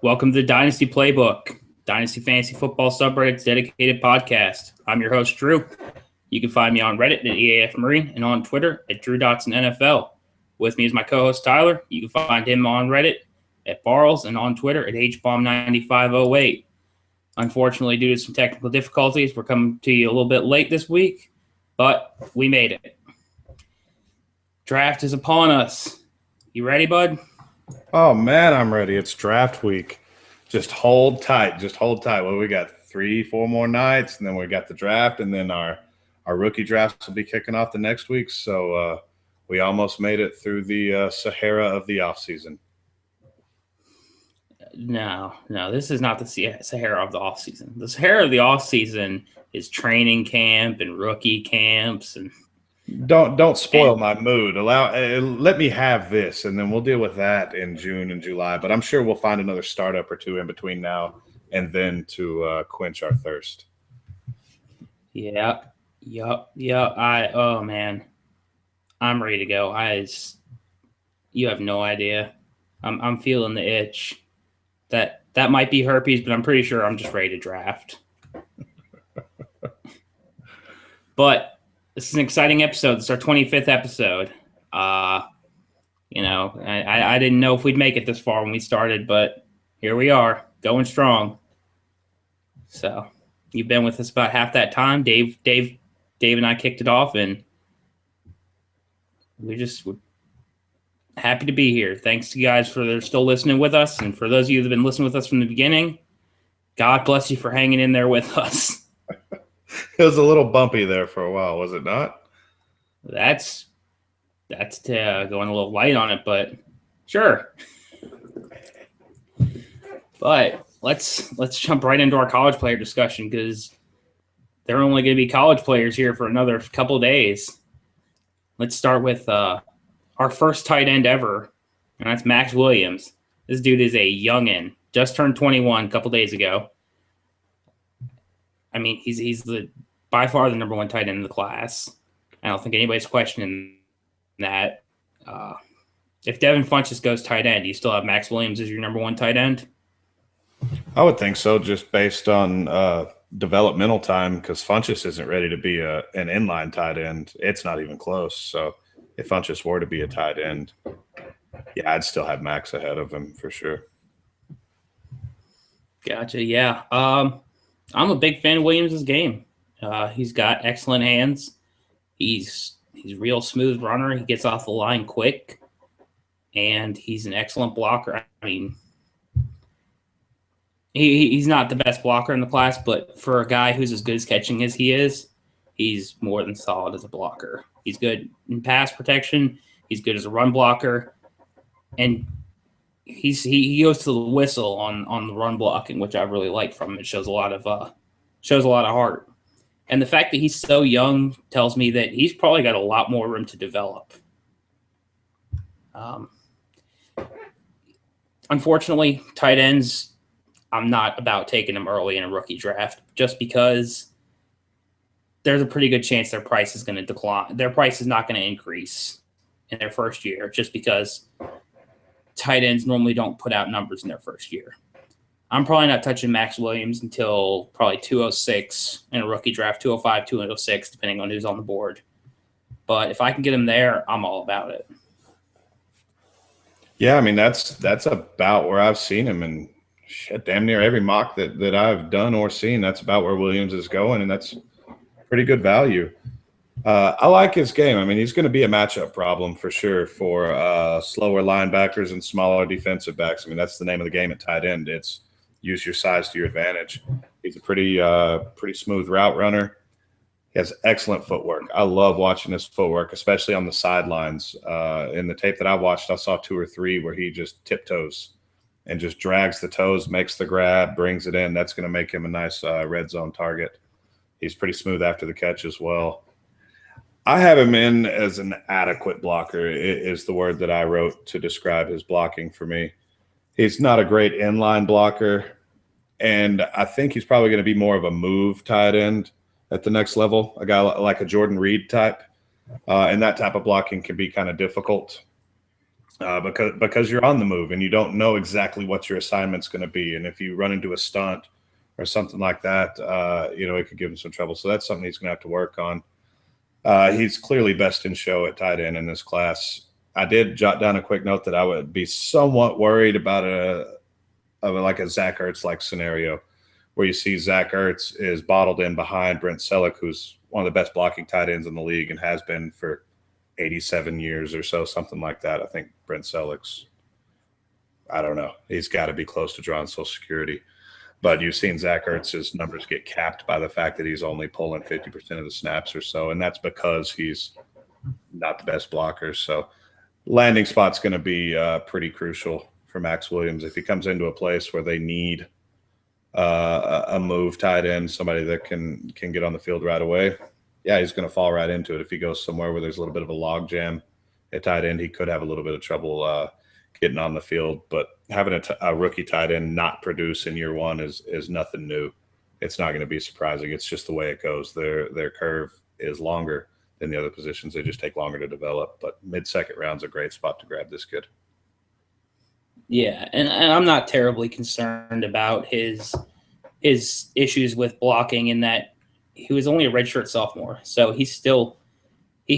Welcome to the Dynasty Playbook, Dynasty Fantasy Football subreddit's dedicated podcast. I'm your host, Drew. You can find me on Reddit at EAF Marine and on Twitter at DrewDotsonNFL. With me is my co-host, Tyler. You can find him on Reddit at Barles and on Twitter at HBomb9508. Unfortunately, due to some technical difficulties, we're coming to you a little bit late this week, but we made it. Draft is upon us. You ready, bud? Oh, man, I'm ready. It's draft week. Just hold tight. Well, we got 3-4 more nights, and then we got the draft, and then our rookie drafts will be kicking off the next week. So we almost made it through the Sahara of the offseason. No, this is not the Sahara of the offseason. The Sahara of the offseason is training camp and rookie camps and Don't spoil my mood. Let me have this, and then we'll deal with that in June and July. But I'm sure we'll find another startup or two in between now and then to quench our thirst. Yup. Oh man, I'm ready to go. You have no idea. I'm feeling the itch. That might be herpes, but I'm pretty sure I'm just ready to draft. But this is an exciting episode. This is our 25th episode. I didn't know if we'd make it this far when we started, but here we are, going strong. So you've been with us about half that time. Dave and I kicked it off, and we're happy to be here. Thanks to you guys for still listening with us, and for those of you that have been listening with us from the beginning, God bless you for hanging in there with us. It was a little bumpy there for a while, was it not? That's going a little light on it, but sure. But let's jump right into our college player discussion, because there are only going to be college players here for another couple of days. Let's start with our first tight end ever, and that's Max Williams. This dude is a youngin', just turned 21 a couple days ago. I mean, he's by far the number one tight end in the class. I don't think anybody's questioning that. If Devin Funchess goes tight end, do you still have Max Williams as your number one tight end? I would think so, just based on developmental time, because Funchess isn't ready to be an inline tight end. It's not even close. So if Funchess were to be a tight end, yeah, I'd still have Max ahead of him for sure. Gotcha, yeah. I'm a big fan of Williams' game. He's got excellent hands. He's real smooth runner. He gets off the line quick, and he's an excellent blocker. I mean, he's not the best blocker in the class, but for a guy who's as good as catching as he is, he's more than solid as a blocker. He's good in pass protection. He's good as a run blocker, and he goes to the whistle on the run blocking, which I really like from him. It shows a lot of heart. And the fact that he's so young tells me that he's probably got a lot more room to develop. Unfortunately, tight ends, I'm not about taking them early in a rookie draft, just because there's a pretty good chance their price is going to decline. Their price is not going to increase in their first year, just because tight ends normally don't put out numbers in their first year. I'm probably not touching Max Williams until probably 206 in a rookie draft, 205, 206, depending on who's on the board. But if I can get him there, I'm all about it. Yeah, I mean, that's about where I've seen him, and damn near every mock that I've done or seen, that's about where Williams is going, and that's pretty good value. I like his game. I mean, he's going to be a matchup problem for sure for slower linebackers and smaller defensive backs. I mean, that's the name of the game at tight end. It's use your size to your advantage. He's a pretty smooth route runner. He has excellent footwork. I love watching his footwork, especially on the sidelines. In the tape that I watched, I saw 2 or 3 where he just tiptoes and just drags the toes, makes the grab, brings it in. That's going to make him a nice red zone target. He's pretty smooth after the catch as well. I have him in as an adequate blocker, is the word that I wrote to describe his blocking for me. He's not a great inline blocker, and I think he's probably going to be more of a move tight end at the next level, a guy like a Jordan Reed type. And that type of blocking can be kind of difficult. because you're on the move and you don't know exactly what your assignment's going to be. And if you run into a stunt or something like that, it could give him some trouble. So that's something he's going to have to work on. He's clearly best in show at tight end in this class. I did jot down a quick note that I would be somewhat worried about like a Zach Ertz like scenario where you see Zach Ertz is bottled in behind Brent Selleck, who's one of the best blocking tight ends in the league and has been for 87 years or so, something like that. I think Brent Selleck's, I don't know, he's got to be close to drawing Social Security. But you've seen Zach Ertz's numbers get capped by the fact that he's only pulling 50% of the snaps or so, and that's because he's not the best blocker. So landing spot's going to be pretty crucial for Max Williams. If he comes into a place where they need a move tight end, somebody that can get on the field right away, yeah, he's going to fall right into it. If he goes somewhere where there's a little bit of a log jam at tight end, he could have a little bit of trouble getting on the field. But having a rookie tight end not produce in year one is nothing new. It's not going to be surprising. It's just the way it goes. Their curve is longer than the other positions. They just take longer to develop. But mid-second round's a great spot to grab this kid. Yeah, and I'm not terribly concerned about his issues with blocking in that he was only a redshirt sophomore. So he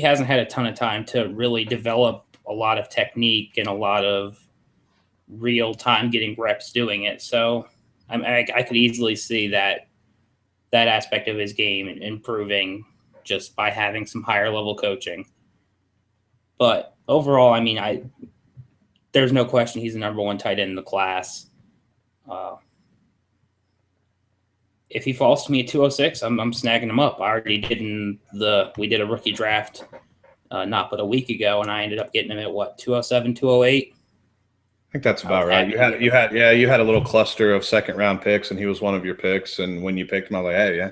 hasn't had a ton of time to really develop a lot of technique and a lot of real time getting reps doing it. So I could easily see that aspect of his game improving just by having some higher level coaching. But overall, there's no question he's the number one tight end in the class. If he falls to me at 206, I'm snagging him up. I already did we did a rookie draft not but a week ago, and I ended up getting him at 207, 208. I think that's about right. You had a little cluster of second round picks, and he was one of your picks. And when you picked him, I was like, hey, yeah,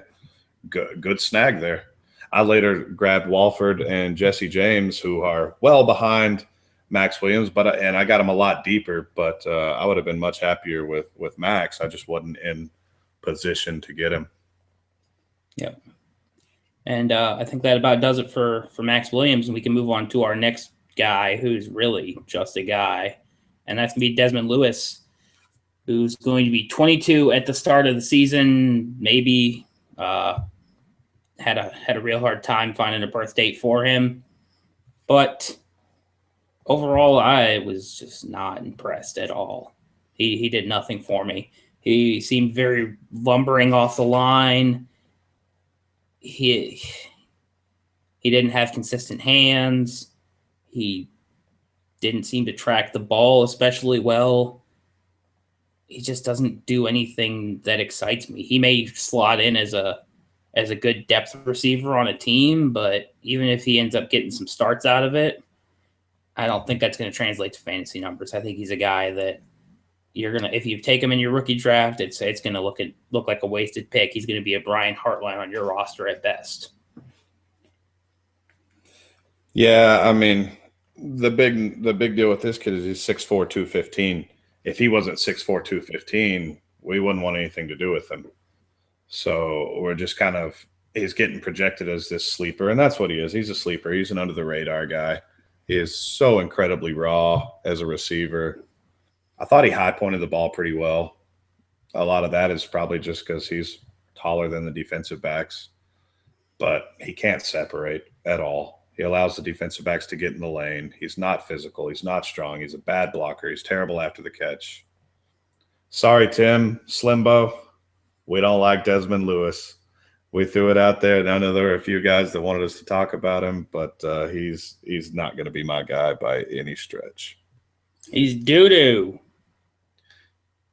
good snag there. I later grabbed Walford and Jesse James, who are well behind Max Williams, and I got him a lot deeper. But I would have been much happier with Max. I just wasn't in position to get him. Yep. And I think that about does it for Max Williams, and we can move on to our next guy, who's really just a guy, and that's going to be Desmond Lewis, who's going to be 22 at the start of the season. Maybe had a real hard time finding a birth date for him, but overall, I was just not impressed at all. He did nothing for me. He seemed very lumbering off the line. He didn't have consistent hands. He didn't seem to track the ball especially well. He just doesn't do anything that excites me. He may slot in as a good depth receiver on a team, but even if he ends up getting some starts out of it, I don't think that's going to translate to fantasy numbers. I think he's a guy that if you take him in your rookie draft, it's going to look like a wasted pick. He's going to be a Brian Hartline on your roster at best. Yeah, the big deal with this kid is he's 6'4", 215. If he wasn't 6'4", 215, we wouldn't want anything to do with him. So we're just he's getting projected as this sleeper, and that's what he is. He's a sleeper. He's an under the radar guy. He is so incredibly raw as a receiver. I thought he high pointed the ball pretty well. A lot of that is probably just because he's taller than the defensive backs, but he can't separate at all. He allows the defensive backs to get in the lane. He's not physical. He's not strong. He's a bad blocker. He's terrible after the catch. Sorry, Tim Slimbo. We don't like Desmond Lewis. We threw it out there. I know there were a few guys that wanted us to talk about him, but he's not going to be my guy by any stretch. He's doo-doo.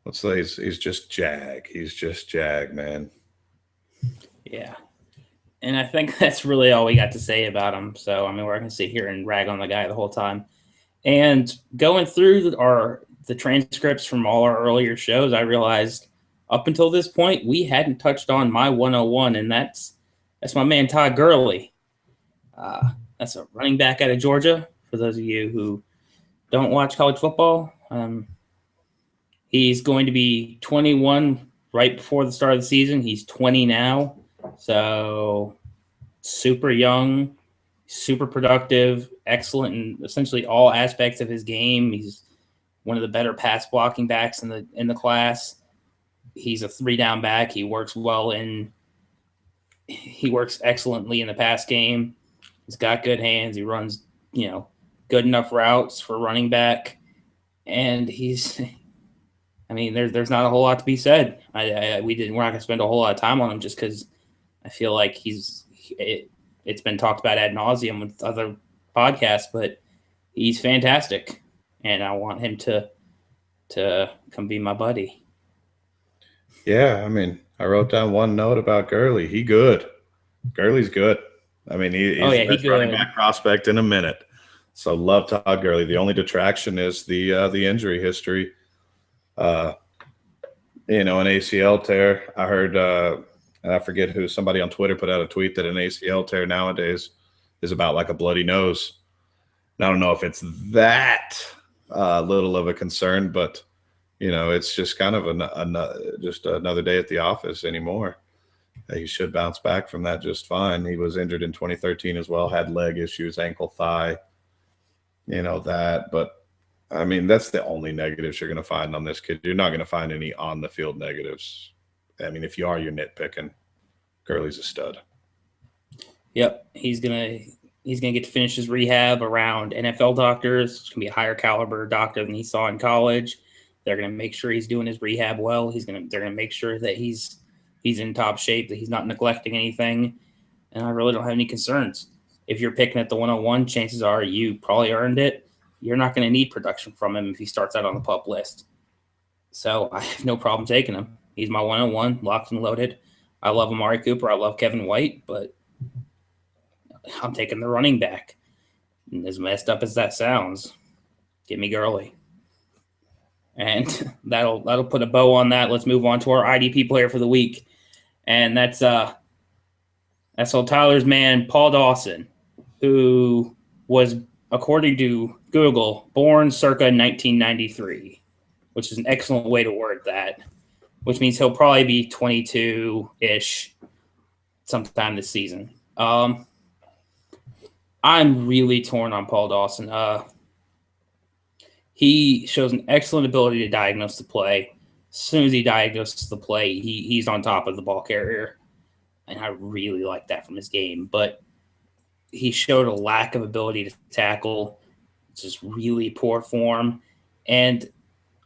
Let's say he's just Jag. He's just Jag, man. Yeah. And I think that's really all we got to say about him. So, we're going to sit here and rag on the guy the whole time. And going through the transcripts from all our earlier shows, I realized up until this point, we hadn't touched on my 101, and that's my man Todd Gurley. That's a running back out of Georgia, for those of you who don't watch college football. He's going to be 21 right before the start of the season. He's 20 now, so super young. super productive, excellent in essentially all aspects of his game. He's one of the better pass blocking backs in the class. He's a 3-down back. He works excellently in the pass game. He's got good hands. He runs, good enough routes for running back. And there's not a whole lot to be said. We're not going to spend a whole lot of time on him just because I feel like it's been talked about ad nauseum with other podcasts, but he's fantastic. And I want him to come be my buddy. Yeah, I wrote down one note about Gurley. He good. Gurley's good. He's the best running back prospect in a minute. So love Todd Gurley. The only detraction is the injury history. An ACL tear. I heard, and I forget who, somebody on Twitter put out a tweet that an ACL tear nowadays is about like a bloody nose. And I don't know if it's that little of a concern, but it's just kind of just another day at the office anymore. He should bounce back from that just fine. He was injured in 2013 as well, had leg issues, ankle, thigh, that. But, that's the only negatives you're going to find on this kid. You're not going to find any on-the-field negatives. If you are, you're nitpicking. Gurley's a stud. Yep, he's gonna get to finish his rehab around NFL doctors. It's gonna be a higher caliber doctor than he saw in college. They're gonna make sure he's doing his rehab well. They're gonna make sure that he's in top shape, that he's not neglecting anything. And I really don't have any concerns. If you're picking at the 101, chances are you probably earned it. You're not going to need production from him if he starts out on the PUP list. So I have no problem taking him. He's my 101, locked and loaded. I love Amari Cooper. I love Kevin White, but I'm taking the running back. And as messed up as that sounds, give me Gurley. And that'll put a bow on that. Let's move on to our IDP player for the week. And that's old Tyler's man, Paul Dawson, who was, according to Google, born circa 1993, which is an excellent way to word that, which means he'll probably be 22-ish sometime this season. I'm really torn on Paul Dawson. He shows an excellent ability to diagnose the play. As soon as he diagnoses the play, he's on top of the ball carrier. And I really like that from his game. But he showed a lack of ability to tackle, just really poor form. And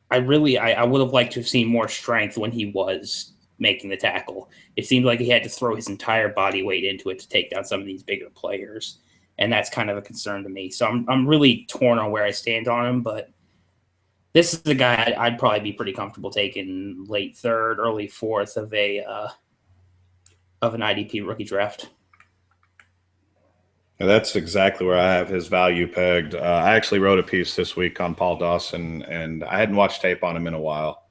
I would have liked to have seen more strength when he was making the tackle. It seemed like he had to throw his entire body weight into it to take down some of these bigger players. And that's kind of a concern to me. So I'm really torn on where I stand on him, but this is a guy I'd probably be pretty comfortable taking late third, early fourth of an IDP rookie draft. That's exactly where I have his value pegged. I actually wrote a piece this week on Paul Dawson, and I hadn't watched tape on him in a while.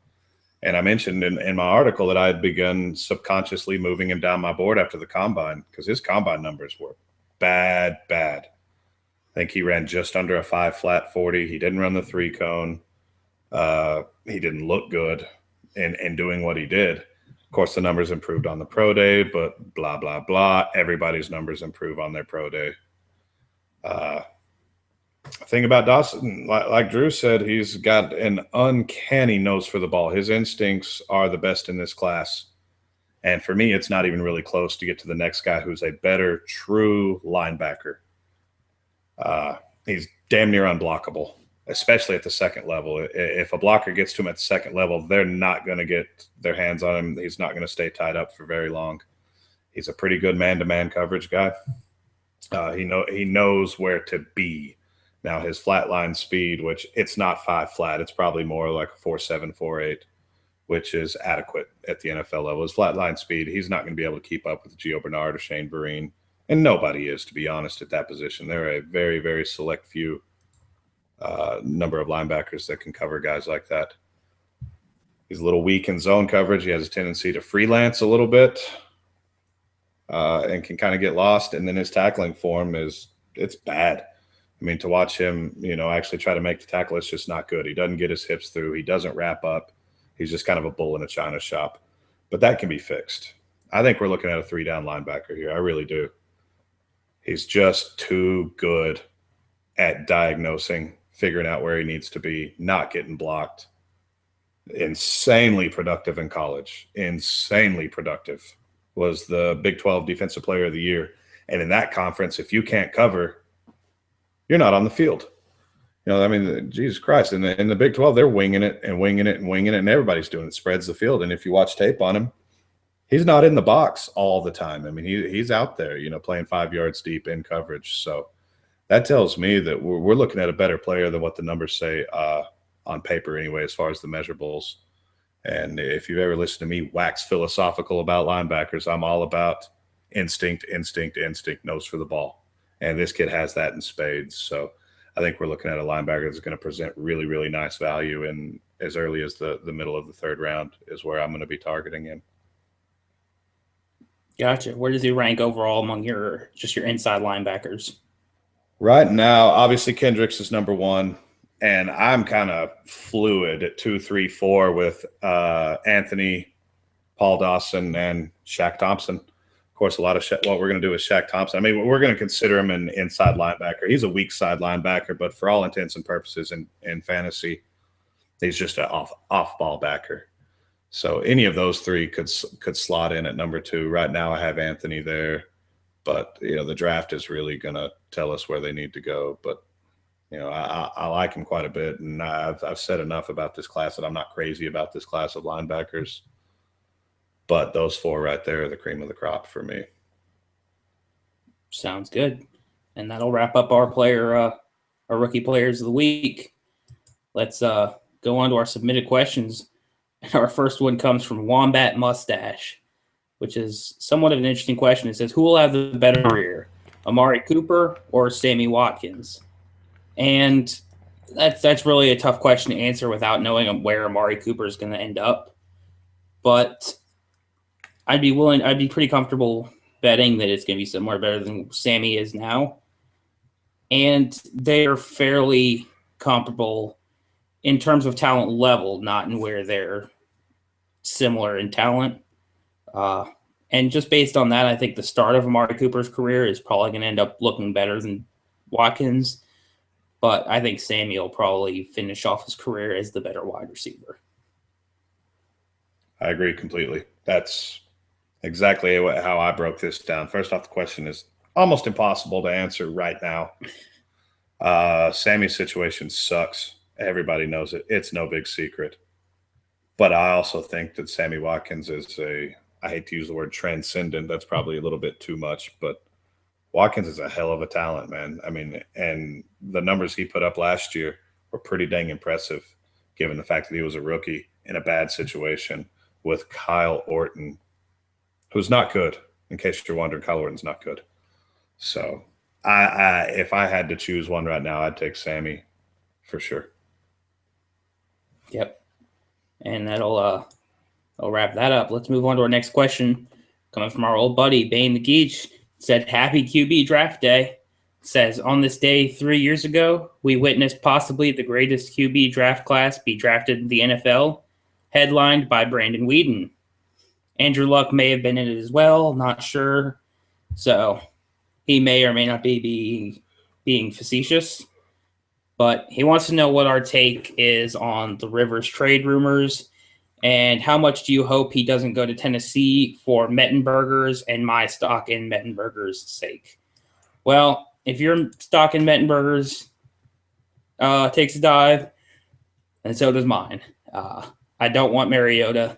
And I mentioned in my article that I had begun subconsciously moving him down my board after the combine because his combine numbers were bad. I think he ran just under a 5 flat 40. He didn't run the 3 cone. He didn't look good in doing what he did. Of course, the numbers improved on the pro day, but blah, blah, blah. Everybody's numbers improve on their pro day. Thing about Dawson, like Drew said, he's got an uncanny nose for the ball. His instincts are the best in this class. And for me, it's not even really close to get to the next guy who's a better true linebacker. He's damn near unblockable, especially at the second level. If a blocker gets to him at the second level, they're not going to get their hands on him. He's not going to stay tied up for very long. He's a pretty good man-to-man coverage guy. He knows where to be. Now, his flat line speed, which it's not 5 flat, it's probably more like a 4.7, 4.8, which is adequate at the NFL level. His flat line speed, he's not going to be able to keep up with Gio Bernard or Shane Vereen. And nobody is, to be honest, at that position. There are a very, very select few number of linebackers that can cover guys like that. He's a little weak in zone coverage. He has a tendency to freelance a little bit and can kind of get lost. And then his tackling form it's bad. To watch him, actually try to make the tackle, it's just not good. He doesn't get his hips through. He doesn't wrap up. He's just kind of a bull in a china shop. But that can be fixed. I think we're looking at a 3-down linebacker here. I really do. He's just too good at diagnosing, figuring out where he needs to be, not getting blocked. Insanely productive in college. Insanely productive. Was the Big 12 Defensive Player of the Year. And in that conference, if you can't cover, you're not on the field. I mean, Jesus Christ. In the Big 12, they're winging it and winging it and winging it, and everybody's doing it, spreads the field. And if you watch tape on him, he's not in the box all the time. I mean, he's out there, playing 5 yards deep in coverage. So that tells me that we're looking at a better player than what the numbers say on paper anyway, as far as the measurables. And if you've ever listened to me wax philosophical about linebackers, I'm all about instinct, nose for the ball. And this kid has that in spades. So I think we're looking at a linebacker that's going to present really, really nice value in as early as the middle of the third round is where I'm going to be targeting him. Gotcha. Where does he rank overall among your inside linebackers? Right now, obviously Kendricks is number one, and I'm kind of fluid at 2, 3, 4 with Anthony, Paul Dawson, and Shaq Thompson. Of course, a lot of what we're going to do with Shaq Thompson. I mean, we're going to consider him an inside linebacker. He's a weak side linebacker, but for all intents and purposes in fantasy, he's just an off ball backer. So any of those three could slot in at number 2. Right now, I have Anthony there, but the draft is really going to tell us where they need to go. But I like him quite a bit, and I've said enough about this class that I'm not crazy about this class of linebackers. But those 4 right there are the cream of the crop for me. Sounds good, and that'll wrap up our rookie players of the week. Let's go on to our submitted questions. Our first one comes from Wombat Mustache, which is somewhat of an interesting question. It says, who will have the better career, Amari Cooper or Sammy Watkins? And that's really a tough question to answer without knowing where Amari Cooper is going to end up. But I'd be pretty comfortable betting that it's going to be somewhere better than Sammy is now. And they are fairly comparable in terms of talent level, not in where they're similar in talent. And just based on that, I think the start of Amari Cooper's career is probably going to end up looking better than Watkins. But I think Sammy will probably finish off his career as the better wide receiver. I agree completely. That's exactly how I broke this down. First off, the question is almost impossible to answer right now. Sammy's situation sucks. Everybody knows it. It's no big secret. But I also think that Sammy Watkins is I hate to use the word transcendent. That's probably a little bit too much, but Watkins is a hell of a talent, man. I mean, and the numbers he put up last year were pretty dang impressive, given the fact that he was a rookie in a bad situation with Kyle Orton, who's not good. In case you're wondering, Kyle Orton's not good. So if I had to choose one right now, I'd take Sammy for sure. Yep. And that'll wrap that up. Let's move on to our next question. Coming from our old buddy, Bane the Geech. Said, happy QB draft day. Says, on this day 3 years ago, we witnessed possibly the greatest QB draft class be drafted in the NFL, headlined by Brandon Weeden. Andrew Luck may have been in it as well, not sure. So he may or may not be being facetious. But he wants to know what our take is on the Rivers trade rumors and how much do you hope he doesn't go to Tennessee for Mettenberger's and my stock in Mettenberger's sake? Well, if your stock in Mettenberger's takes a dive, and so does mine. I don't want Mariota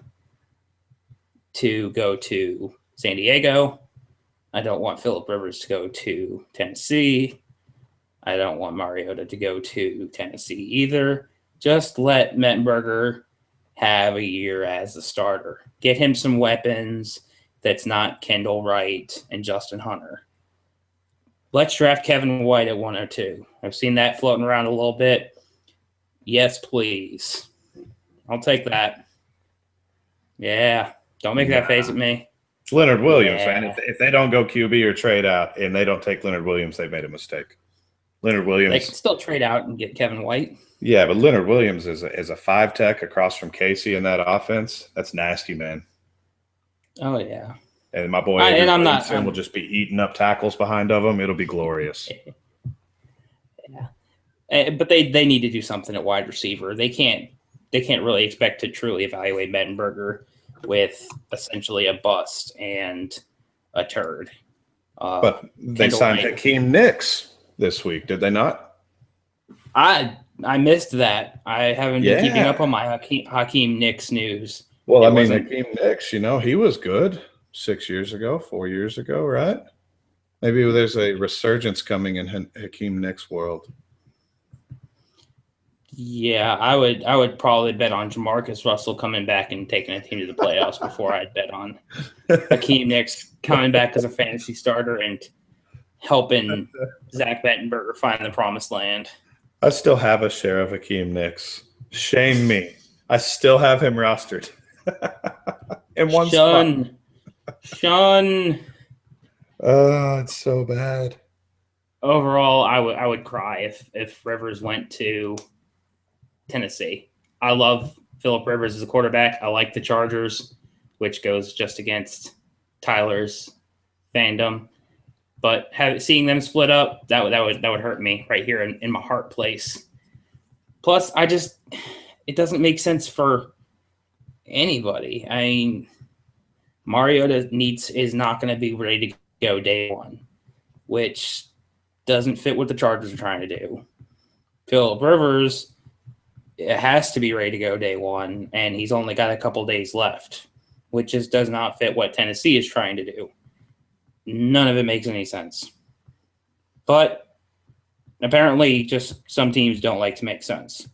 to go to San Diego. I don't want Phillip Rivers to go to Tennessee. I don't want Mariota to go to Tennessee either. Just let Mettenberger have a year as the starter. Get him some weapons that's not Kendall Wright and Justin Hunter. Let's draft Kevin White at 102. I've seen that floating around a little bit. Yes, please. I'll take that. Yeah. Don't make that face at me. It's Leonard Williams, man. If they don't go QB or trade out and they don't take Leonard Williams, they've made a mistake. Leonard Williams. They can still trade out and get Kevin White. Yeah, but Leonard Williams is a 5-tech across from Casey in that offense. That's nasty, man. Oh, yeah. And my boy and I'm not. Williamson will just be eating up tackles behind of him. It'll be glorious. Yeah. But they need to do something at wide receiver. They can't really expect to truly evaluate Mettenberger with essentially a bust and a turd. But they signed Hakeem Nicks this week, did they not? I missed that. I haven't been keeping up on my Hakeem Nicks news. Well, Hakeem Nicks, he was good 4 years ago, right? Maybe there's a resurgence coming in Hakeem Nicks' world. Yeah, I would probably bet on Jamarcus Russell coming back and taking a team to the playoffs before I'd bet on Hakeem Nicks coming back as a fantasy starter and helping Zach Mettenberger find the promised land. I still have a share of Hakeem Nicks. Shame me. I still have him rostered in one spot. Sean. Oh, it's so bad. Overall, I would cry if Rivers went to Tennessee. I love Phillip Rivers as a quarterback. I like the Chargers, which goes just against Tyler's fandom. But seeing them split up, that would hurt me right here in my heart place. Plus, it doesn't make sense for anybody. I mean, Mariota is not going to be ready to go day one, which doesn't fit what the Chargers are trying to do. Phillip Rivers has to be ready to go day one, and he's only got a couple days left, which just does not fit what Tennessee is trying to do. None of it makes any sense. But apparently just some teams don't like to make sense.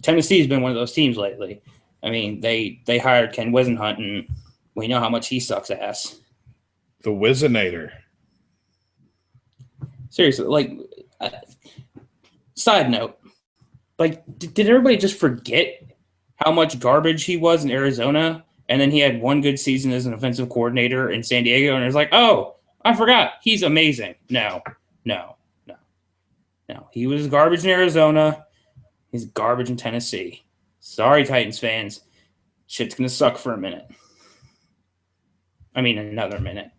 Tennessee's been one of those teams lately. I mean, they hired Ken Wisenhunt, and we know how much he sucks ass. The Wizinator. Seriously, side note, did everybody just forget how much garbage he was in Arizona? And then he had one good season as an offensive coordinator in San Diego, and it was like, oh, I forgot. He's amazing. No. He was garbage in Arizona. He's garbage in Tennessee. Sorry, Titans fans. Shit's going to suck for a minute. I mean, another minute.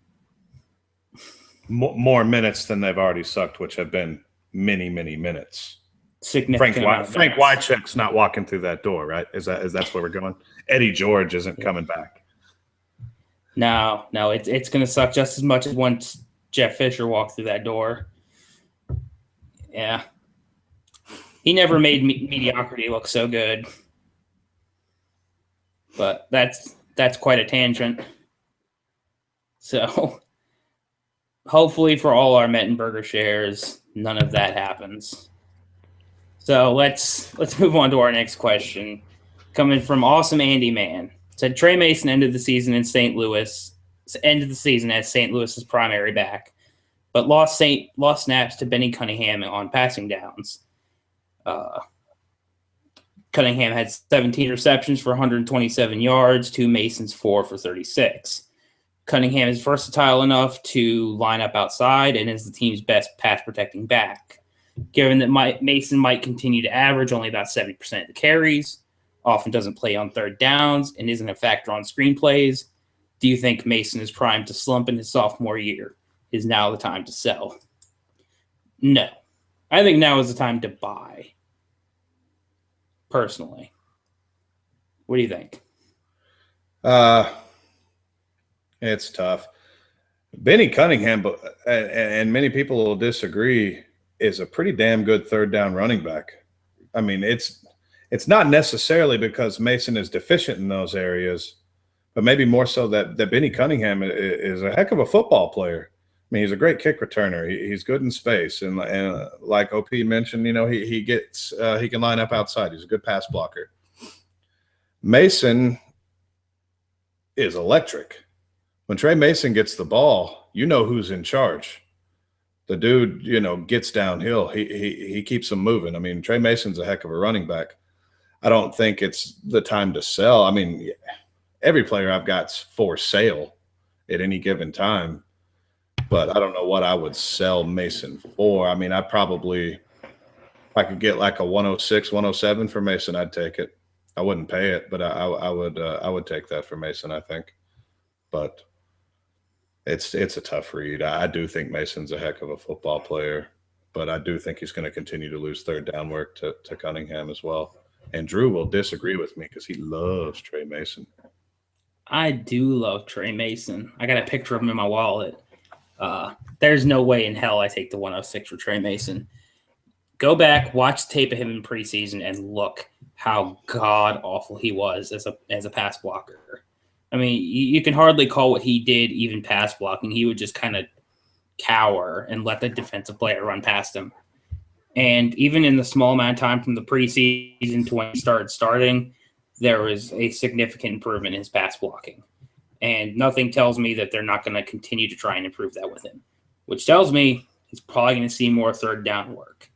More minutes than they've already sucked, which have been many, many minutes. Significant. Frank Wycheck's not walking through that door, right? Is that's where we're going? Eddie George isn't coming back. No, it's going to suck just as much as once Jeff Fisher walked through that door. Yeah. He never made mediocrity look so good. But that's quite a tangent. So hopefully for all our Mettenberger shares, none of that happens. So let's move on to our next question. Coming from Awesome Andy Man. Said Trey Mason ended the season as St. Louis's primary back, but lost snaps to Benny Cunningham on passing downs. Cunningham had 17 receptions for 127 yards to Mason's 4 for 36. Cunningham is versatile enough to line up outside and is the team's best pass protecting back. Given that Mason might continue to average only about 70% of the carries, often doesn't play on third downs, and isn't a factor on screenplays, do you think Mason is primed to slump in his sophomore year? Is now the time to sell? No. I think now is the time to buy. Personally. What do you think? It's tough. Benny Cunningham, and many people will disagree, is a pretty damn good third down running back. I mean, it's not necessarily because Mason is deficient in those areas, but maybe more so that Benny Cunningham is a heck of a football player. I mean, he's a great kick returner. He's good in space, and like OP mentioned, he can line up outside. He's a good pass blocker. Mason is electric. When Trey Mason gets the ball, you know who's in charge. The dude, gets downhill. He keeps them moving. I mean, Trey Mason's a heck of a running back. I don't think it's the time to sell. I mean, every player I've got's for sale at any given time, but I don't know what I would sell Mason for. I mean, if I could get like a 106, 107 for Mason, I'd take it. I wouldn't pay it, but I would take that for Mason, I think. But It's a tough read. I do think Mason's a heck of a football player, but I do think he's going to continue to lose third down work to Cunningham as well. And Drew will disagree with me because he loves Trey Mason. I do love Trey Mason. I got a picture of him in my wallet. There's no way in hell I take the 106 for Trey Mason. Go back, watch the tape of him in preseason, and look how god awful he was as a pass blocker. I mean, you can hardly call what he did even pass blocking. He would just kind of cower and let the defensive player run past him. And even in the small amount of time from the preseason to when he started starting, there was a significant improvement in his pass blocking. And nothing tells me that they're not going to continue to try and improve that with him, which tells me he's probably going to see more third down work,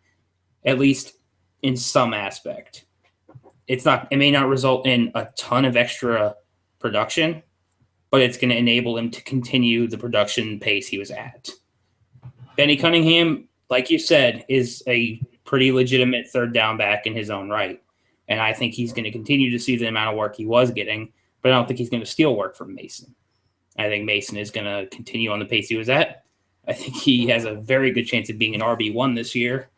at least in some aspect. It may not result in a ton of extra production, but it's going to enable him to continue the production pace he was at. Benny Cunningham, like you said, is a pretty legitimate third down back in his own right. And I think he's going to continue to see the amount of work he was getting, but I don't think he's going to steal work from Mason. I think Mason is going to continue on the pace he was at. I think he has a very good chance of being an RB1 this year.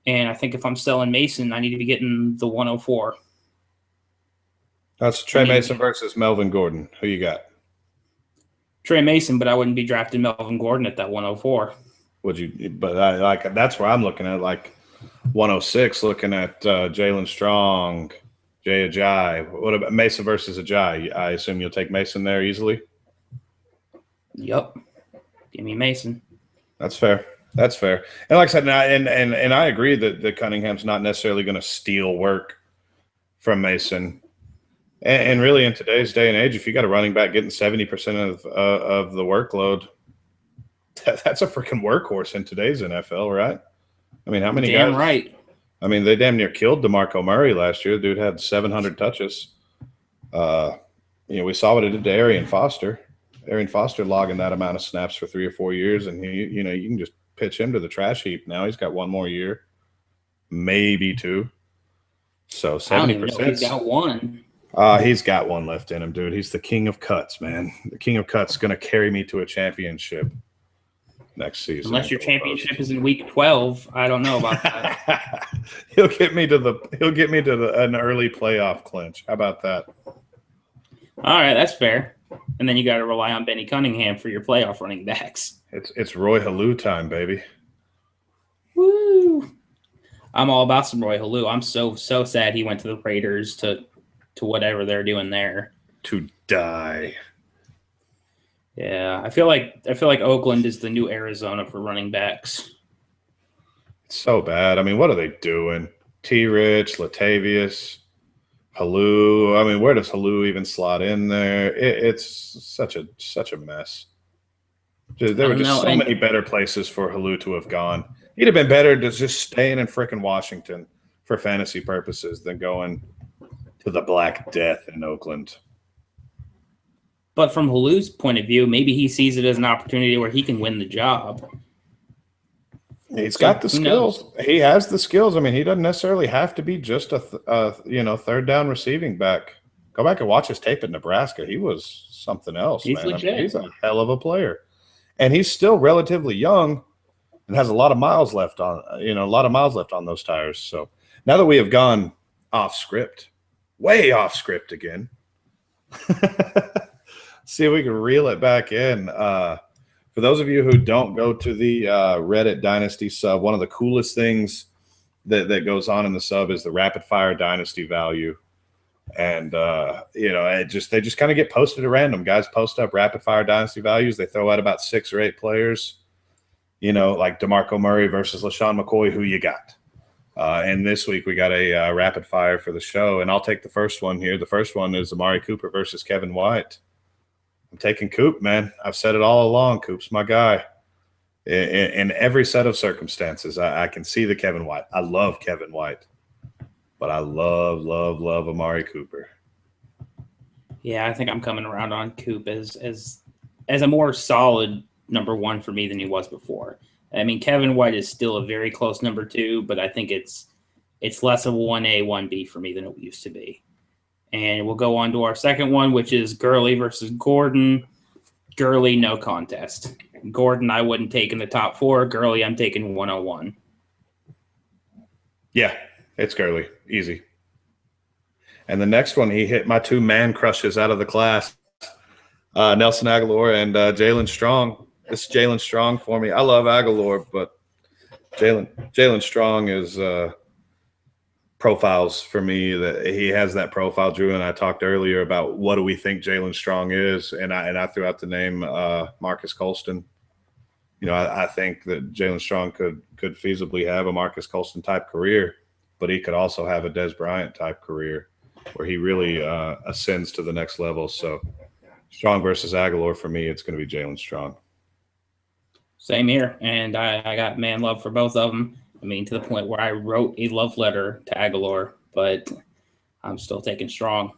And I think if I'm selling Mason, I need to be getting the 104. That's Trey Mason versus Melvin Gordon. Who you got? Trey Mason, but I wouldn't be drafting Melvin Gordon at that 104. Would you? But that's where I'm looking at, like 106, looking at Jalen Strong, Jay Ajayi. What about Mason versus Ajayi? I assume you'll take Mason there easily? Yep. Give me Mason. That's fair. That's fair. And like I said, and I agree that Cunningham's not necessarily going to steal work from Mason. And really, in today's day and age, if you got a running back getting 70% of the workload, that's a freaking workhorse in today's NFL, right? I mean, how many guys? Damn right. I mean, they damn near killed DeMarco Murray last year. Dude had 700 touches. We saw what it did to Arian Foster. Arian Foster logging that amount of snaps for 3 or 4 years, and you can just pitch him to the trash heap. Now he's got 1 more year, maybe 2. So 70%. He's got 1. He's got 1 left in him, dude. He's the king of cuts, man. The king of cuts is going to carry me to a championship next season. Unless your championship is in week 12, I don't know about that. He'll get me to an early playoff clinch. How about that? All right, that's fair. And then you got to rely on Benny Cunningham for your playoff running backs. It's Roy Halou time, baby. Woo! I'm all about some Roy Halou. I'm so sad he went to the Raiders to whatever they're doing there. To die. Yeah, I feel like Oakland is the new Arizona for running backs. It's so bad. I mean, what are they doing? T-Rich, Latavius, Halou. I mean, where does Halou even slot in there? It's such a mess. There were just so many better places for Halou to have gone. He'd have been better to just staying in frickin' Washington for fantasy purposes than going to the Black Death in Oakland. But from Halou's point of view, maybe he sees it as an opportunity where he can win the job. He's got the skills. He has the skills. I mean, he doesn't necessarily have to be just a third down receiving back. Go back and watch his tape at Nebraska. He was something else. He's legit. I mean, he's a hell of a player, and he's still relatively young and has a lot of miles left on those tires. So now that we have gone off script, way off script again. See if we can reel it back in. For those of you who don't go to the Reddit Dynasty sub, one of the coolest things that goes on in the sub is the rapid fire Dynasty value. And, they just kind of get posted at random. Guys post up rapid fire Dynasty values. They throw out about 6 or 8 players, like DeMarco Murray versus LaShawn McCoy. Who you got? And this week we got a rapid fire for the show. And I'll take the first one here. The first one is Amari Cooper versus Kevin White. I'm taking Coop, man. I've said it all along. Coop's my guy. In every set of circumstances, I can see the Kevin White. I love Kevin White, but I love, love, love Amari Cooper. Yeah, I think I'm coming around on Coop as a more solid number 1 for me than he was before. I mean, Kevin White is still a very close number 2, but I think it's less of a 1A, 1B for me than it used to be. And we'll go on to our second one, which is Gurley versus Gordon. Gurley, no contest. Gordon, I wouldn't take in the top 4. Gurley, I'm taking 101. Yeah, it's Gurley. Easy. And the next one, he hit my 2 man crushes out of the class. Nelson Aguilar and Jalen Strong. This is Jalen Strong for me. I love Aguilar, but Jalen Strong is profiles for me. That he has that profile. Drew and I talked earlier about what do we think Jalen Strong is, and I threw out the name Marcus Colston. I think that Jalen Strong could feasibly have a Marcus Colston type career, but he could also have a Des Bryant type career where he really ascends to the next level. So Strong versus Aguilar for me, it's going to be Jalen Strong. Same here, and I got man love for both of them. I mean, to the point where I wrote a love letter to Aguilar, but I'm still taking Strong.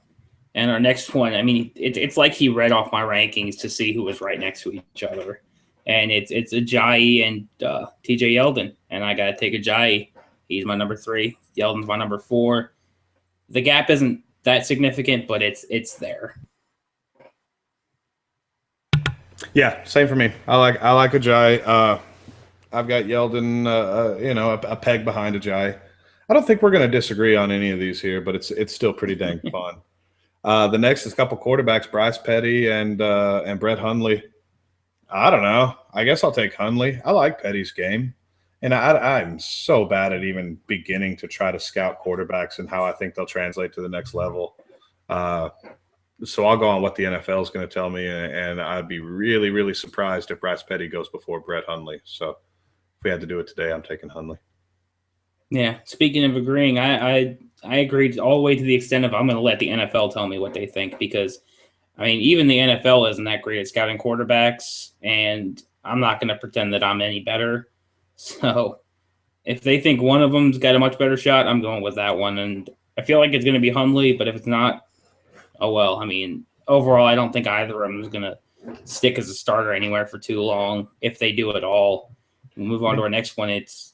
And our next one, I mean, it's like he read off my rankings to see who was right next to each other. And it's Ajayi and TJ Yeldon, and I got to take Ajayi. He's my number 3. Yeldon's my number 4. The gap isn't that significant, but it's there. Yeah, same for me. I like Ajayi. I've got Yeldon, a peg behind Ajayi. I don't think we're going to disagree on any of these here, but it's still pretty dang fun. The next is a couple quarterbacks, Bryce Petty and Brett Hundley. I don't know. I guess I'll take Hundley. I like Petty's game. And I'm so bad at even beginning to try to scout quarterbacks and how I think they'll translate to the next level. So I'll go on what the NFL is going to tell me, and I'd be really, really surprised if Bryce Petty goes before Brett Hundley. So if we had to do it today, I'm taking Hundley. Yeah. Speaking of agreeing, I agreed all the way to the extent of I'm going to let the NFL tell me what they think because, I mean, even the NFL isn't that great at scouting quarterbacks, and I'm not going to pretend that I'm any better. So if they think one of them's got a much better shot, I'm going with that one. And I feel like it's going to be Hundley, but if it's not, oh well. I mean, overall, I don't think either of them is going to stick as a starter anywhere for too long, if they do at all. We'll move on to our next one. It's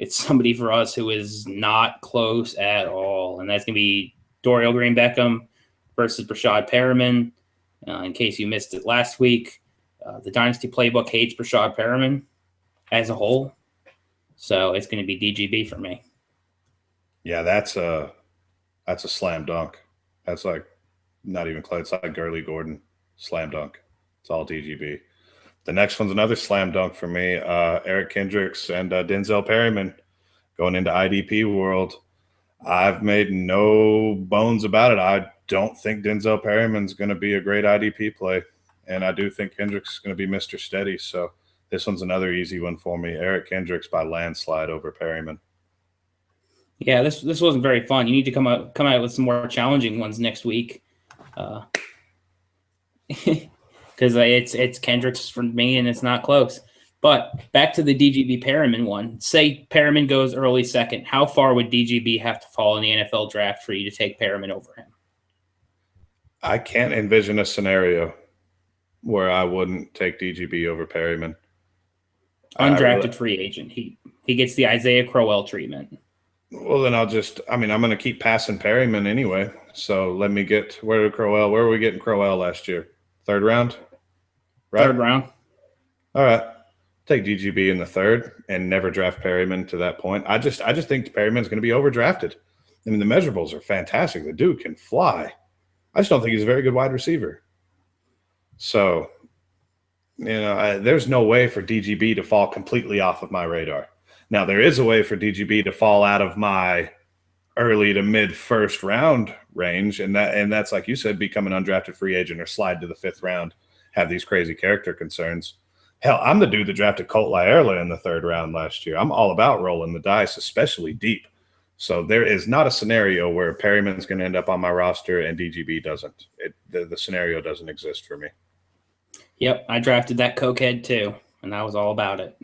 somebody for us who is not close at all, and that's going to be Dorial Green Beckham versus Brashad Perriman. In case you missed it last week, the Dynasty Playbook hates Brashad Perriman as a whole, so it's going to be DGB for me. Yeah, that's a slam dunk. That's like not even close. It's like Gurley Gordon, slam dunk. It's all DGB. The next one's another slam dunk for me. Eric Kendricks and Denzel Perryman going into IDP world. I've made no bones about it. I don't think Denzel Perryman's going to be a great IDP play, and I do think Kendricks is going to be Mr. Steady. So this one's another easy one for me. Eric Kendricks by landslide over Perryman. Yeah, this wasn't very fun. You need to come out with some more challenging ones next week. Because it's Kendricks for me, and it's not close. But back to the DGB Perriman one. Say Perriman goes early second. How far would DGB have to fall in the NFL draft for you to take Perriman over him? I can't envision a scenario where I wouldn't take DGB over Perriman. Undrafted free agent. He gets the Isaiah Crowell treatment. Well, then I'm going to keep passing Perryman anyway. So let me get where were we getting Crowell last year? 3rd round? Right? 3rd round. All right. Take DGB in the 3rd and never draft Perryman to that point. I just think Perryman's going to be overdrafted. I mean, the measurables are fantastic. The dude can fly. I just don't think he's a very good wide receiver. So, there's no way for DGB to fall completely off of my radar. Now, there is a way for DGB to fall out of my early to mid 1st round range, and that's like you said, become an undrafted free agent or slide to the 5th round, have these crazy character concerns. Hell, I'm the dude that drafted Colt Lyerla in the 3rd round last year. I'm all about rolling the dice, especially deep. So there is not a scenario where Perryman's going to end up on my roster and DGB doesn't. The scenario doesn't exist for me. Yep, I drafted that cokehead too, and I was all about it.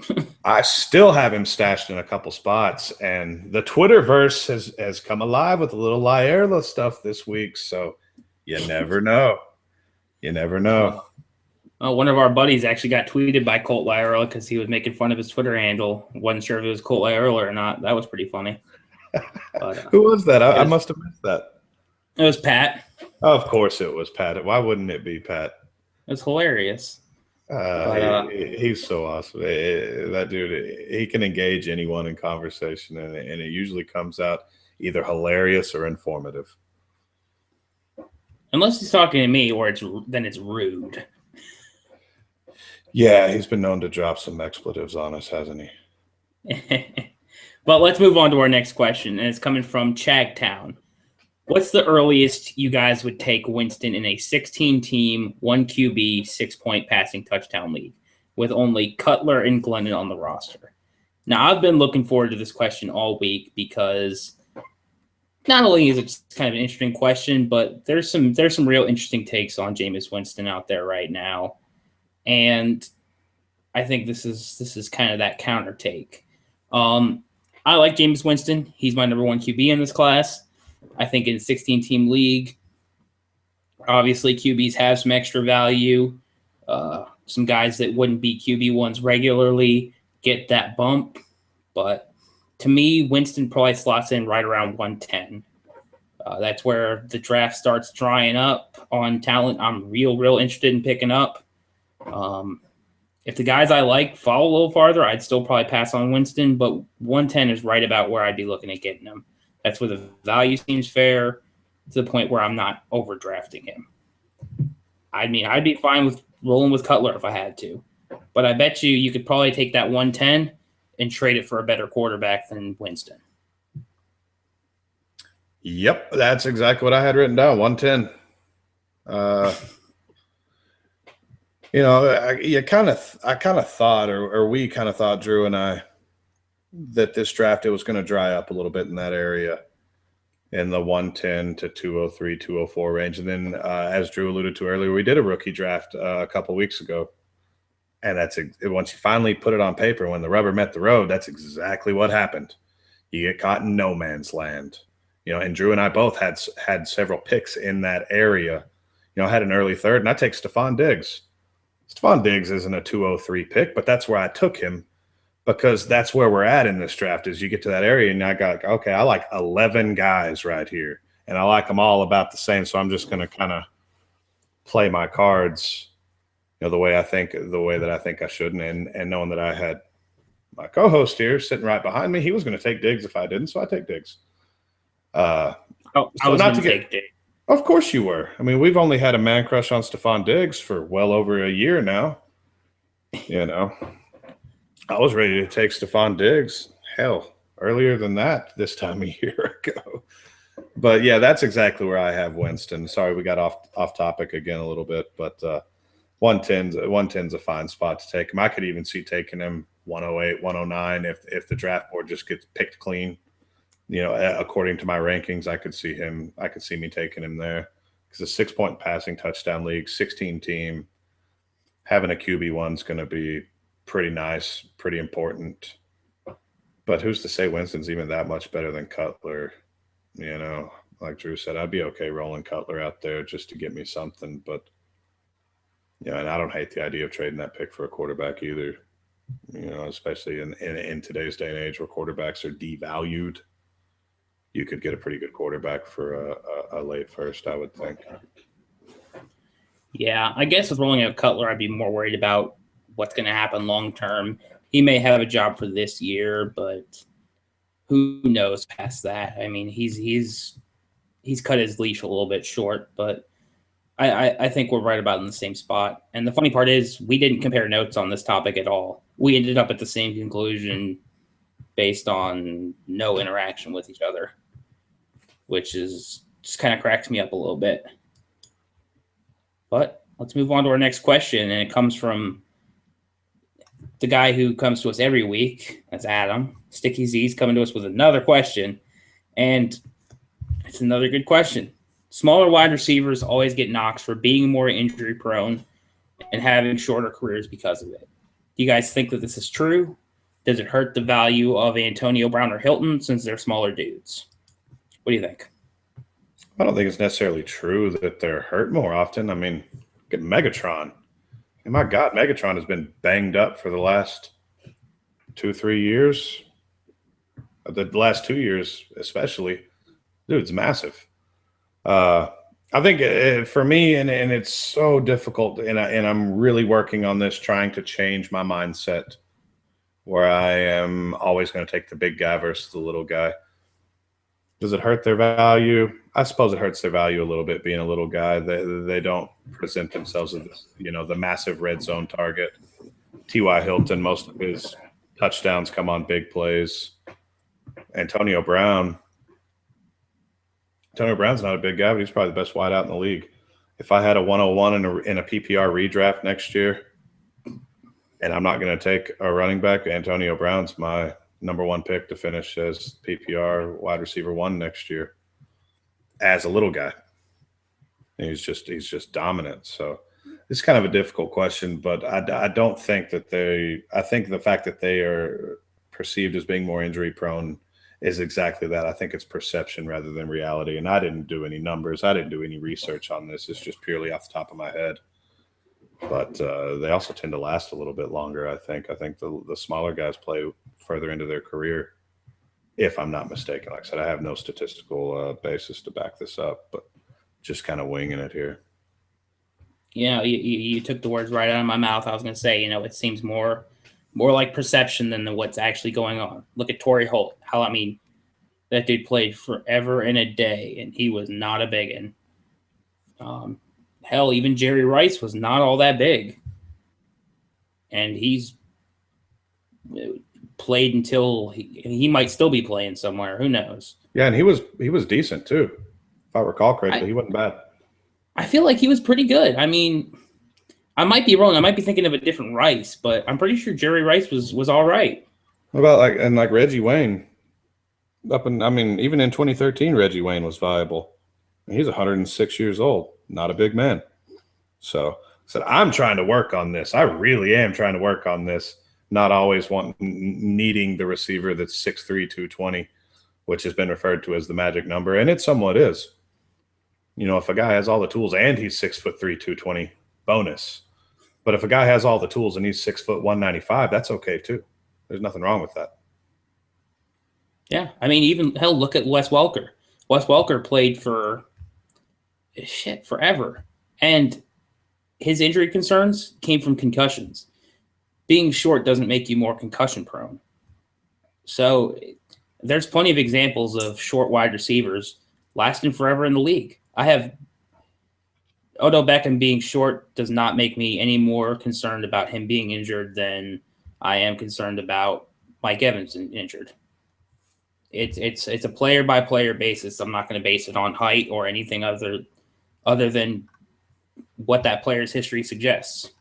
I still have him stashed in a couple spots, and the Twitterverse has come alive with a little Lyerla stuff this week, so you never know. You never know. One of our buddies actually got tweeted by Colt Lyerla because he was making fun of his Twitter handle. Wasn't sure if it was Colt Lyerla or not. That was pretty funny. But, who was that? I must have missed that. It was Pat. Of course it was Pat. Why wouldn't it be Pat? It was hilarious. But He's so awesome. That dude, he can engage anyone in conversation, and it usually comes out either hilarious or informative. unless he's talking to me, or then it's rude. Yeah, he's been known to drop some expletives on us, hasn't he? But let's move on to our next question, and it's coming from Chagtown. What's the earliest you guys would take Winston in a 16-team, 1 QB, 6-point passing touchdown league with only Cutler and Glennon on the roster? Now, I've been looking forward to this question all week because not only is it just kind of an interesting question, but there's some real interesting takes on Jameis Winston out there right now, and I think this is kind of that counter take. I like Jameis Winston. He's my number 1 QB in this class. I think in a 16-team league, obviously QBs have some extra value. Some guys that wouldn't be QB1s regularly get that bump. But to me, Winston probably slots in right around 110. That's where the draft starts drying up on talent I'm real interested in picking up. If the guys I like fall a little farther, I'd still probably pass on Winston, but 110 is right about where I'd be looking at getting him. That's where the value seems fair to the point where I'm not overdrafting him. I mean, I'd be fine with rolling with Cutler if I had to, but I bet you could probably take that 110 and trade it for a better quarterback than Winston. Yep, that's exactly what I had written down, 110. I kind of thought, or we kind of thought, Drew and I, that this draft, it was going to dry up a little bit in that area in the 110 to 203, 204 range. And then, as Drew alluded to earlier, we did a rookie draft a couple of weeks ago. And once you finally put it on paper, when the rubber met the road, that's exactly what happened. You get caught in no man's land. And Drew and I both had several picks in that area. I had an early third, and I take Stephon Diggs. Stephon Diggs isn't a 203 pick, but that's where I took him because that's where we're at in this draft is you get to that area and I got, okay, I like 11 guys right here, and I like them all about the same, so I'm just going to kind of play my cards the way that I think I should, and knowing that I had my co-host here sitting right behind me, he was going to take Diggs if I didn't, so I take Diggs. I was going to take Diggs. Of course you were. I mean, we've only had a man crush on Stephon Diggs for well over a year now. I was ready to take Stephon Diggs. Hell, earlier than that this time a year ago. But, yeah, that's exactly where I have Winston. Sorry, we got off topic again a little bit. But 110's a fine spot to take him. I could even see taking him 108, 109 if the draft board just gets picked clean. According to my rankings, I could see me taking him there because a 6-point passing touchdown league, 16 team, having a QB1 is going to be pretty nice, pretty important. But who's to say Winston's even that much better than Cutler? Like Drew said, I'd be okay rolling Cutler out there just to get me something. But, and I don't hate the idea of trading that pick for a quarterback either, especially in today's day and age where quarterbacks are devalued. You could get a pretty good quarterback for a late first, I would think. Yeah, I guess with rolling out Cutler, I'd be more worried about what's going to happen long term. He may have a job for this year, but who knows past that? I mean, he's cut his leash a little bit short, but I think we're right about in the same spot. And the funny part is we didn't compare notes on this topic at all. We ended up at the same conclusion based on no interaction with each other, which is just kind of cracks me up a little bit. But let's move on to our next question, and it comes from the guy who comes to us every week. That's Adam. Sticky Z's coming to us with another question, and it's another good question. Smaller wide receivers always get knocks for being more injury-prone and having shorter careers because of it. Do you guys think that this is true? Does it hurt the value of Antonio Brown or Hilton since they're smaller dudes? What do you think? I don't think it's necessarily true that they're hurt more often. I mean, look at Megatron. And my God, Megatron has been banged up for the last 2-3 years. The last 2 years especially. Dude's massive. I I think for me, and it's so difficult, and I'm really working on this, trying to change my mindset where I am always going to take the big guy versus the little guy. Does it hurt their value? I suppose it hurts their value a little bit being a little guy. They don't present themselves as, the massive red zone target. T.Y. Hilton, most of his touchdowns come on big plays. Antonio Brown's not a big guy, but he's probably the best wideout in the league. If I had a 101 in a PPR redraft next year, and I'm not going to take a running back, Antonio Brown's my number one pick to finish as PPR wide receiver 1 next year as a little guy. And he's just dominant. So it's kind of a difficult question, but I don't think that I think the fact that they are perceived as being more injury prone is exactly that. I think it's perception rather than reality. And I didn't do any numbers. I didn't do any research on this. It's just purely off the top of my head. But they also tend to last a little bit longer, I think. I think the smaller guys play further into their career, if I'm not mistaken. Like I said, I have no statistical basis to back this up, but just kind of winging it here. You took the words right out of my mouth. I was going to say, it seems more like perception than what's actually going on. Look at Torrey Holt. That dude played forever and a day, and he was not a big one. Hell, even Jerry Rice was not all that big. And he's played until he might still be playing somewhere. Who knows? Yeah, and he was decent too. If I recall correctly, he wasn't bad. I feel like he was pretty good. I mean, I might be wrong. I might be thinking of a different Rice, but I'm pretty sure Jerry Rice was all right. What about Reggie Wayne? Even in 2013, Reggie Wayne was viable. He's 106 years old, not a big man. So I said, I'm trying to work on this. I really am trying to work on this. Not always needing the receiver that's 6'3", 220, which has been referred to as the magic number, and it somewhat is. If a guy has all the tools and he's 6'3", 220, bonus. But if a guy has all the tools and he's 6 foot 195, that's okay too. There's nothing wrong with that. Yeah, even hell, look at Wes Welker. Wes Welker played for forever, and his injury concerns came from concussions. Being short doesn't make you more concussion prone. So there's plenty of examples of short wide receivers lasting forever in the league. I have Odell Beckham being short does not make me any more concerned about him being injured than I am concerned about Mike Evans injured. It's a player by player basis. I'm not going to base it on height or anything other than what that player's history suggests.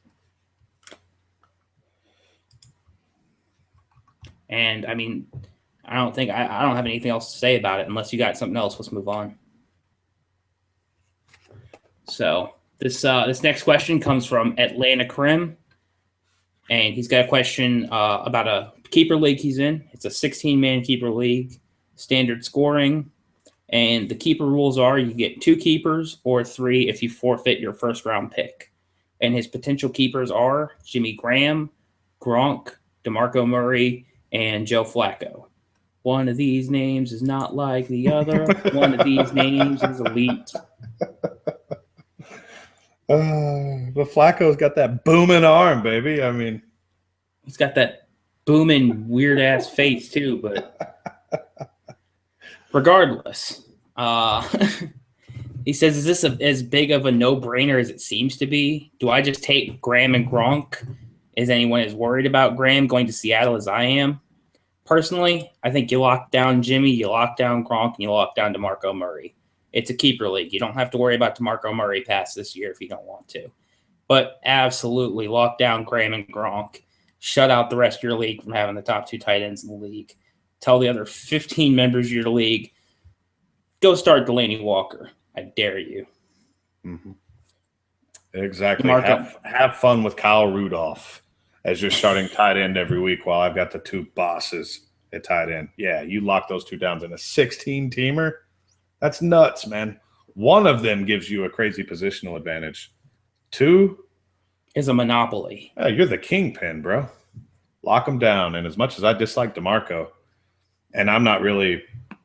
And I don't have anything else to say about it unless you got something else. Let's move on. So this next question comes from Atlanta Krim, and he's got a question about a keeper league he's in. It's a 16-man keeper league, standard scoring, and the keeper rules are you get 2 keepers or 3 if you forfeit your first-round pick. And his potential keepers are Jimmy Graham, Gronk, DeMarco Murray, and Joe Flacco. One of these names is not like the other. One of these names is elite. But Flacco's got that booming arm, baby. He's got that booming weird ass face too. But regardless, he says, "Is this as big of a no-brainer as it seems to be? Do I just take Graham and Gronk? Is anyone as worried about Graham going to Seattle as I am? Personally, I think you lock down Jimmy, you lock down Gronk, and you lock down DeMarco Murray. It's a keeper league. You don't have to worry about DeMarco Murray past this year if you don't want to. But absolutely, lock down Graham and Gronk. Shut out the rest of your league from having the top 2 tight ends in the league. Tell the other 15 members of your league, go start Delaney Walker. I dare you." Mm-hmm. Exactly. Have fun with Kyle Rudolph as your starting tight end every week while I've got the 2 bosses at tight end. Yeah, you lock those 2 down in a 16-teamer. That's nuts, man. One of them gives you a crazy positional advantage. 2 is a monopoly. Yeah, you're the kingpin, bro. Lock them down. And as much as I dislike DeMarco, and I'm not really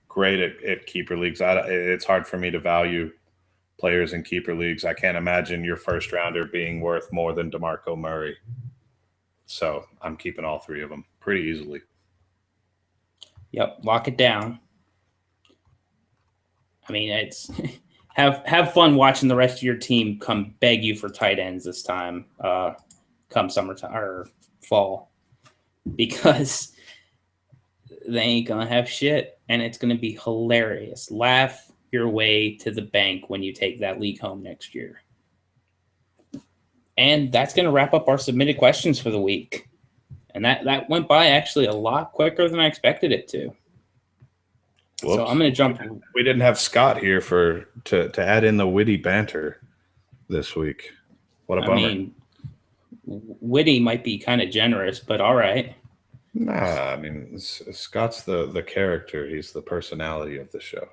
great at keeper leagues, it's hard for me to value players in keeper leagues. I can't imagine your first rounder being worth more than DeMarco Murray. So I'm keeping all three of them pretty easily. Yep, lock it down. I mean, it's have fun watching the rest of your team come beg you for tight ends this time, come summertime or fall, because they ain't gonna have shit, and it's gonna be hilarious. Laugh your way to the bank when you take that league home next year. And that's gonna wrap up our submitted questions for the week. And that went by actually a lot quicker than I expected it to. Whoops. So I'm going to jump. We didn't have Scott here to add in the witty banter this week. What a bummer. I mean, witty might be kind of generous, but all right. Nah, I mean, Scott's the character. He's the personality of the show.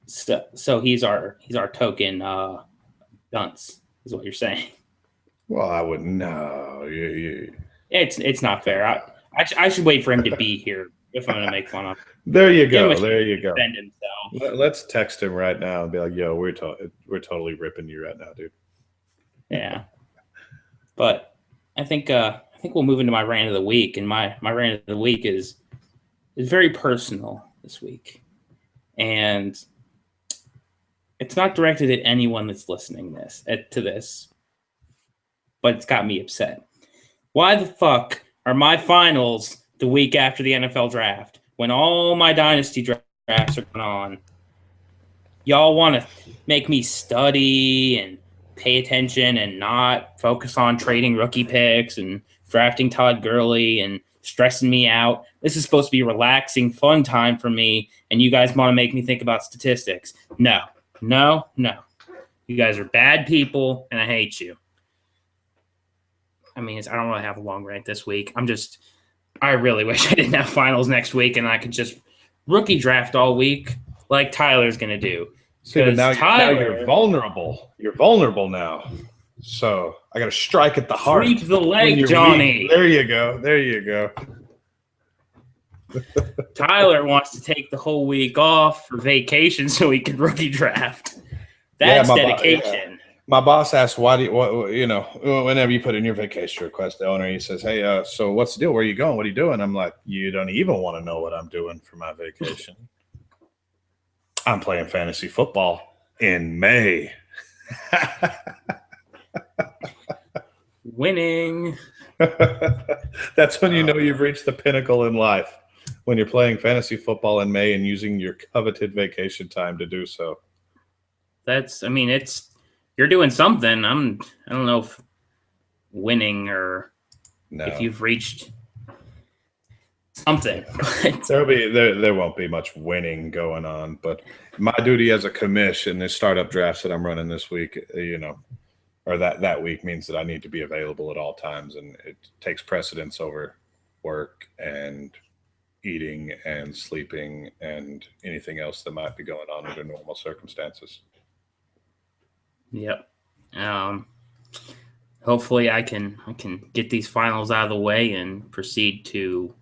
So he's our token dunce, is what you're saying. Well, I wouldn't know. It's not fair. I should wait for him to be here if I'm going to make fun of him. There you go. There you go. Defend himself. Let's text him right now and be like, "Yo, we're totally ripping you right now, dude." Yeah, but I think we'll move into my rant of the week, and my rant of the week is very personal this week, and it's not directed at anyone that's listening to this. But it's got me upset. Why the fuck are my finals the week after the NFL draft when all my dynasty drafts are going on? Y'all want to make me study and pay attention and not focus on trading rookie picks and drafting Todd Gurley and stressing me out. This is supposed to be a relaxing, fun time for me, and you guys want to make me think about statistics. No. You guys are bad people, and I hate you. I mean, I don't really have a long rant this week. I really wish I didn't have finals next week and I could just rookie draft all week like Tyler's going to do. See, but now you're vulnerable. You're vulnerable now. So I got to strike at the heart. Sweep the leg, Johnny. Weak. There you go. Tyler wants to take the whole week off for vacation so he can rookie draft. That's dedication. My boss asked, whenever you put in your vacation request, the owner, he says, "Hey, so what's the deal? Where are you going? What are you doing?" I'm like, "You don't even want to know what I'm doing for my vacation. I'm playing fantasy football in May." Winning. That's when you know you've reached the pinnacle in life, when you're playing fantasy football in May and using your coveted vacation time to do so. You're doing something. I don't know if winning or if you've reached something. There won't be much winning going on, but my duty as a commish in the startup drafts that I'm running this week, or that week, means that I need to be available at all times, and it takes precedence over work and eating and sleeping and anything else that might be going on under normal circumstances. Yep. Hopefully I can get these finals out of the way and proceed to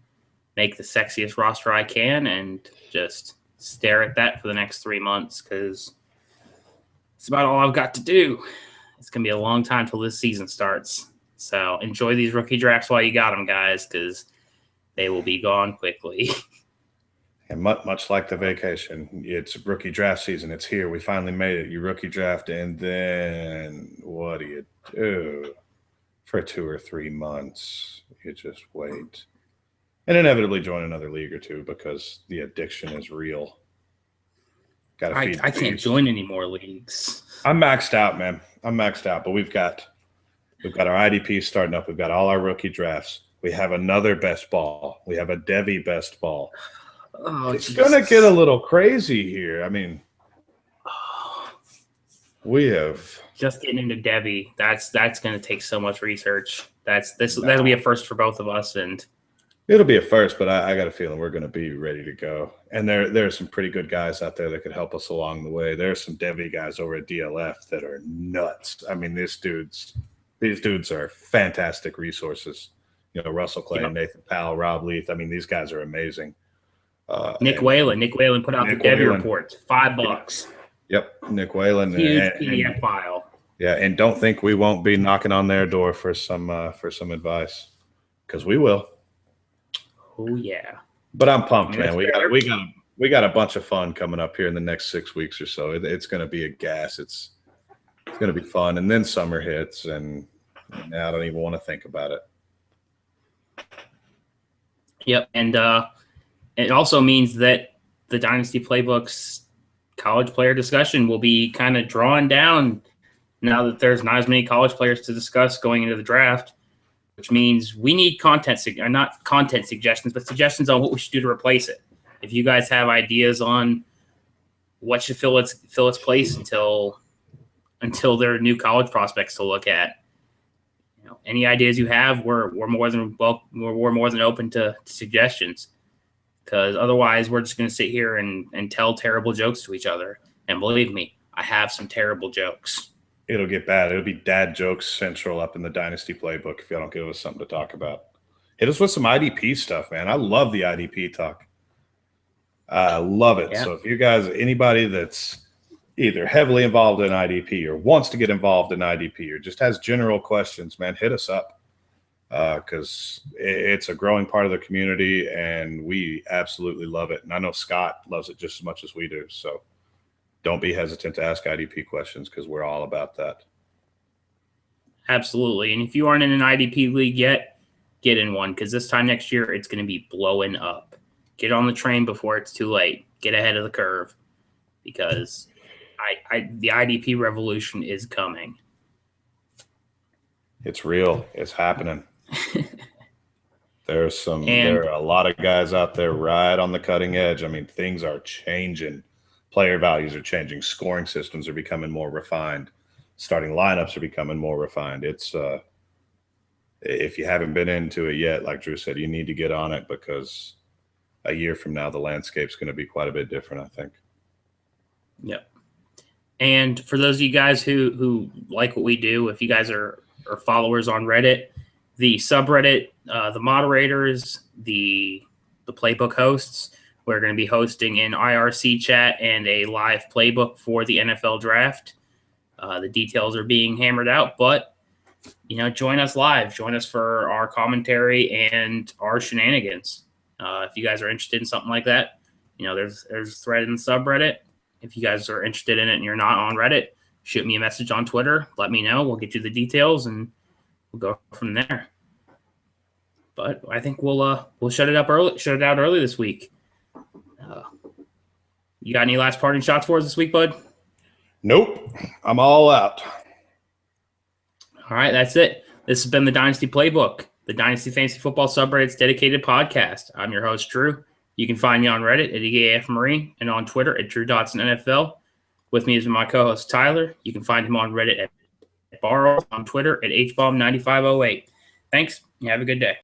make the sexiest roster I can and just stare at that for the next 3 months, because it's about all I've got to do. It's going to be a long time till this season starts. So enjoy these rookie drafts while you got them, guys, because they will be gone quickly. And much like the vacation, it's rookie draft season. It's here. We finally made it. You rookie draft, and then what do you do for 2 or 3 months? You just wait. And inevitably join another league or two, because the addiction is real. I can't join any more leagues. I'm maxed out, man. I'm maxed out. But we've got our IDP starting up. We've got all our rookie drafts. We have another best ball. We have a Devi best ball. Oh, it's going to get a little crazy here. I mean, we have just getting into Devi. That's going to take so much research. That'll be a first for both of us, and it'll be a first. But I got a feeling we're going to be ready to go. And there are some pretty good guys out there that could help us along the way. There are some Devi guys over at DLF that are nuts. I mean, these dudes are fantastic resources. Russell Clay, Nathan Powell, Rob Leith. I mean, these guys are amazing. Nick Whalen put out the Devy reports. $5. Yep, Nick Whalen. Huge PDF file. Yeah, and don't think we won't be knocking on their door for some advice, because we will. Oh yeah. But I'm pumped, man. We got a bunch of fun coming up here in the next 6 weeks or so. It's going to be a gas. It's going to be fun, and then summer hits, and now I don't even want to think about it. Yep, and it also means that the Dynasty Playbook's college player discussion will be kind of drawn down now that there's not as many college players to discuss going into the draft, which means we need not content suggestions, but suggestions on what we should do to replace it. If you guys have ideas on what should fill its place until there are new college prospects to look at, any ideas you have, we're more than open to suggestions, because otherwise we're just going to sit here and tell terrible jokes to each other. And believe me, I have some terrible jokes. It'll get bad. It'll be dad jokes central up in the Dynasty Playbook if y'all don't give us something to talk about. Hit us with some IDP stuff, man. I love the IDP talk. I love it. Yeah. So if you guys, anybody that's either heavily involved in IDP or wants to get involved in IDP or just has general questions, man, hit us up, because it's a growing part of the community and we absolutely love it. And I know Scott loves it just as much as we do. So don't be hesitant to ask IDP questions, because we're all about that. Absolutely. And if you aren't in an IDP league yet, get in one, because this time next year it's going to be blowing up. Get on the train before it's too late. Get ahead of the curve, because the IDP revolution is coming. It's real. It's happening. There are a lot of guys out there right on the cutting edge. I mean, things are changing. Player values are changing. Scoring systems are becoming more refined. Starting lineups are becoming more refined. It's if you haven't been into it yet, like Drew said, you need to get on it, because a year from now, the landscape's going to be quite a bit different, I think. Yep. And for those of you guys who like what we do, if you guys are followers on Reddit, the subreddit, the moderators, the playbook hosts, we're going to be hosting an IRC chat and a live playbook for the NFL draft. The details are being hammered out, but join us live. Join us for our commentary and our shenanigans. If you guys are interested in something like that, there's a thread in the subreddit. If you guys are interested in it and you're not on Reddit, shoot me a message on Twitter. Let me know. We'll get you the details and we'll go from there. But I think we'll shut it out early this week. You got any last parting shots for us this week, bud? Nope. I'm all out. All right, that's it. This has been the Dynasty Playbook, the Dynasty Fantasy Football subreddit's dedicated podcast. I'm your host, Drew. You can find me on Reddit at EAF Marine and on Twitter at Drew Dotson NFL. With me is my co-host, Tyler. You can find him on Reddit at Barrow, on Twitter at HBomb9508. Thanks, and have a good day.